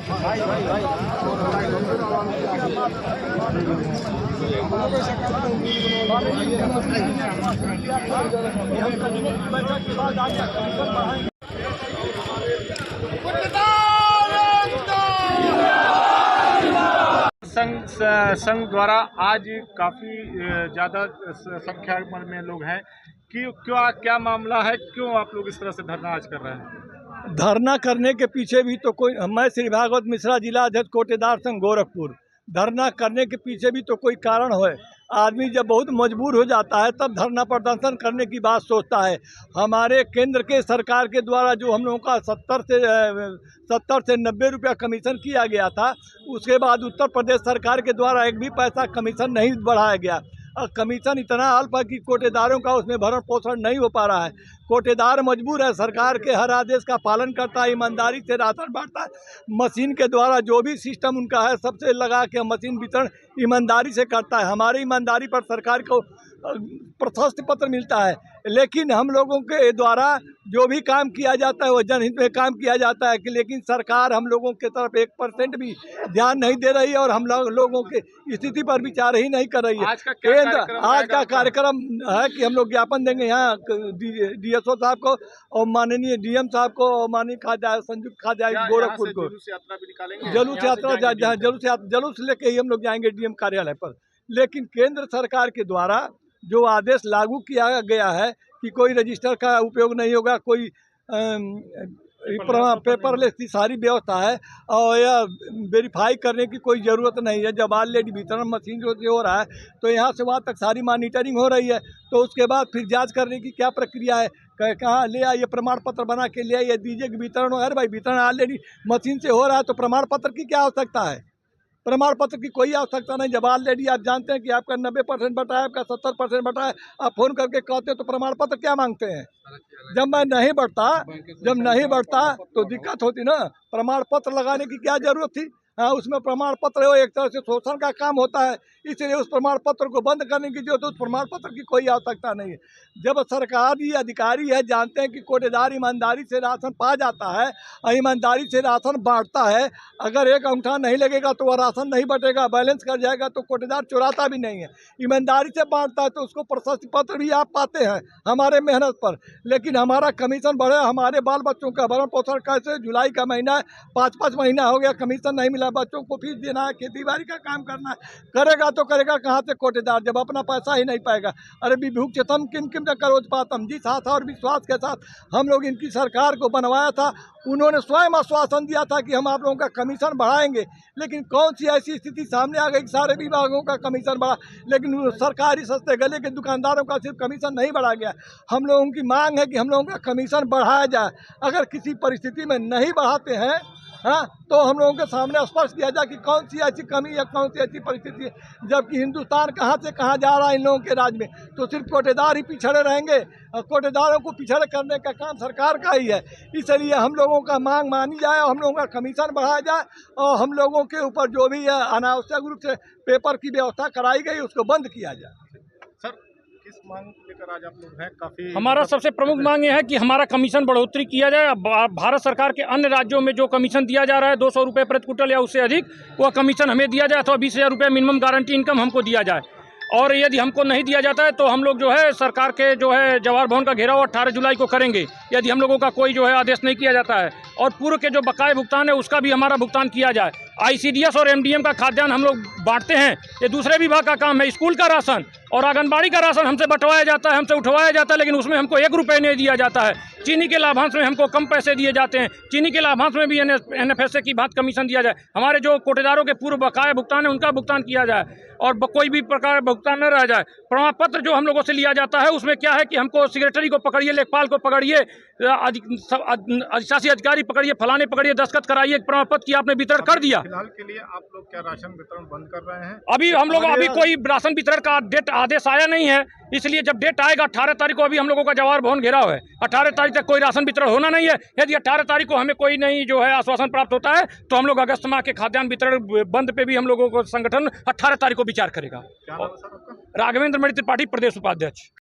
संघ द्वारा आज काफ़ी ज़्यादा संख्या में लोग हैं कि क्या मामला है, क्यों आप लोग इस तरह से धरना आज कर रहे हैं? धरना करने के पीछे भी तो कोई, मैं श्री भागवत मिश्रा जिला अध्यक्ष कोटेदार संघ गोरखपुर, धरना करने के पीछे भी तो कोई कारण है। आदमी जब बहुत मजबूर हो जाता है तब धरना प्रदर्शन करने की बात सोचता है। हमारे केंद्र के सरकार के द्वारा जो हम लोगों का 70 से 90 रुपया कमीशन किया गया था, उसके बाद उत्तर प्रदेश सरकार के द्वारा एक भी पैसा कमीशन नहीं बढ़ाया गया। कमीशन इतना अल्प है कि कोटेदारों का उसमें भरण पोषण नहीं हो पा रहा है। कोटेदार मजबूर है, सरकार के हर आदेश का पालन करता है, ईमानदारी से राशन बांटता है। मशीन के द्वारा जो भी सिस्टम उनका है सबसे लगा के मशीन वितरण ईमानदारी से करता है। हमारी ईमानदारी पर सरकार को प्रशस्ति पत्र मिलता है, लेकिन हम लोगों के द्वारा जो भी काम किया जाता है वो जनहित में काम किया जाता है कि लेकिन सरकार हम लोगों के तरफ 1% भी ध्यान नहीं दे रही है और हम लोगों के स्थिति पर विचार ही नहीं कर रही है। आज का कार्यक्रम है कि हम लोग ज्ञापन देंगे यहाँ DSO साहब को और माननीय DM साहब को और माननीय संयुक्त खाद्य गोरखपुर को। जुलूस लेके ही हम लोग जाएंगे DM कार्यालय पर। लेकिन केंद्र सरकार के द्वारा जो आदेश लागू किया गया है कि कोई रजिस्टर का उपयोग नहीं होगा, कोई पेपरलेस की सारी व्यवस्था है और यह वेरीफाई करने की कोई ज़रूरत नहीं है। जब ऑलरेडी वितरण मशीन जो हो रहा है तो यहाँ से वहाँ तक सारी मॉनिटरिंग हो रही है, तो उसके बाद फिर जांच करने की क्या प्रक्रिया है, कहाँ ले आइए प्रमाण पत्र बना के ले आइए दीजिए कि वितरण हो। अरे भाई वितरण ऑलरेडी मशीन से हो रहा है तो प्रमाण पत्र की क्या आवश्यकता है? प्रमाण पत्र की कोई आवश्यकता नहीं। जब ऑलरेडी आप जानते हैं कि आपका 90% बटा है, आपका 70% बटा है, आप फोन करके कहते हो तो प्रमाण पत्र क्या मांगते हैं? जब नहीं बढ़ता तो दिक्कत होती ना। प्रमाण पत्र लगाने की क्या जरूरत थी? हाँ, उसमें प्रमाण पत्र हो, एक तरह से शोषण का काम होता है, इसलिए उस प्रमाण पत्र को बंद करने की जरूरत, उस प्रमाण पत्र की कोई आवश्यकता नहीं है। जब सरकारी अधिकारी है जानते हैं कि कोटेदार ईमानदारी से राशन पा जाता है और ईमानदारी से राशन बांटता है, अगर एक अंगूठा नहीं लगेगा तो वह राशन नहीं बटेगा, बैलेंस कर जाएगा, तो कोटेदार चुराता भी नहीं है, ईमानदारी से बांटता है तो उसको प्रशस्ति पत्र भी आप पाते हैं हमारे मेहनत पर। लेकिन हमारा कमीशन बढ़े, हमारे बाल बच्चों का भरण पोषण कैसे? जुलाई का महीना है, 5 महीना हो गया कमीशन नहीं मिला, बच्चों को फीस देना है, खेती बाड़ी का काम करना है, करेगा तो करेगा कहाँ से कोटेदार जब अपना पैसा ही नहीं पाएगा। अरे विभुक्षतम किम किम न करोज पातम, जिस आशा और विश्वास के साथ हम लोग इनकी सरकार को बनवाया था, उन्होंने स्वयं आश्वासन दिया था कि हम आप लोगों का कमीशन बढ़ाएंगे, लेकिन कौन सी ऐसी स्थिति सामने आ गई? सारे विभागों का कमीशन बढ़ा, लेकिन सरकारी सस्ते गले के दुकानदारों का सिर्फ कमीशन नहीं बढ़ा गया। हम लोगों की मांग है कि हम लोगों का कमीशन बढ़ाया जाए। अगर किसी परिस्थिति में नहीं बढ़ाते हैं, हाँ, तो हम लोगों के सामने स्पष्ट किया जाए कि कौन सी ऐसी कमी है, कौन सी ऐसी परिस्थिति है। जबकि हिंदुस्तान कहाँ से कहाँ जा रहा है इन लोगों के राज में, तो सिर्फ कोटेदार ही पिछड़े रहेंगे। कोटेदारों को पिछड़े करने का काम सरकार का ही है। इसलिए हम लोगों का मांग मानी जाए और हम लोगों का कमीशन बढ़ाया जाए और हम लोगों के ऊपर जो भी अनावश्यक रूप से पेपर की व्यवस्था कराई गई उसको बंद किया जाए। किस मांग लेकर आज आप लोग हैं? काफी हमारा सबसे प्रमुख मांग यह है कि हमारा कमीशन बढ़ोतरी किया जाए। भारत सरकार के अन्य राज्यों में जो कमीशन दिया जा रहा है 200 रुपये प्रति क्विंटल या उससे अधिक, वह कमीशन हमें दिया जाए अथवा 20,000 रुपये मिनिमम गारंटी इनकम हमको दिया जाए। और यदि हमको नहीं दिया जाता है तो हम लोग जो है सरकार के जो है जवाहर भवन का घेराव 18 जुलाई को करेंगे, यदि हम लोगों का कोई जो है आदेश नहीं किया जाता है। और पूर्व के जो बकाये भुगतान है उसका भी हमारा भुगतान किया जाए। ICDS और MDM का खाद्यान्न हम लोग बांटते हैं, ये दूसरे विभाग का काम है। स्कूल का राशन और आंगनबाड़ी का राशन हमसे बंटवाया जाता है, हमसे उठवाया जाता है, लेकिन उसमें हमको 1 रुपये नहीं दिया जाता है। चीनी के लाभांश में हमको कम पैसे दिए जाते हैं, चीनी के लाभांश में भी NFSA की बात कमीशन दिया जाए। हमारे जो कोटेदारों के पूर्व बकाया भुगतान है उनका भुगतान किया जाए और कोई भी प्रकार भुगतान न रह जाए। प्रमाण पत्र जो हम लोगों से लिया जाता है उसमें क्या है कि हमको सेक्रेटरी को पकड़िए, लेखपाल को पकड़िए, अधिशासी अधिकारी पकड़िए, फलाने पकड़िए, दस्तखत कराइए, प्रमाण पत्र की आपने वितरण कर दिया। फिलहाल के लिए आप लोग क्या राशन वितरण बंद कर रहे हैं? अभी हम लोग कोई राशन वितरण का आदेश आया नहीं है, इसलिए जब डेट आएगा 18 तारीख को, अभी हम लोगों का जवाहर भवन घेराव है, 18 तारीख तक कोई राशन वितरण होना नहीं है। यदि 18 तारीख को हमें कोई नहीं जो है आश्वासन प्राप्त होता है तो हम लोग अगस्त माह के खाद्यान्न वितरण बंद पे भी हम लोगों को संगठन 18 तारीख को विचार करेगा। राघवेंद्र मणि त्रिपाठी, प्रदेश उपाध्यक्ष।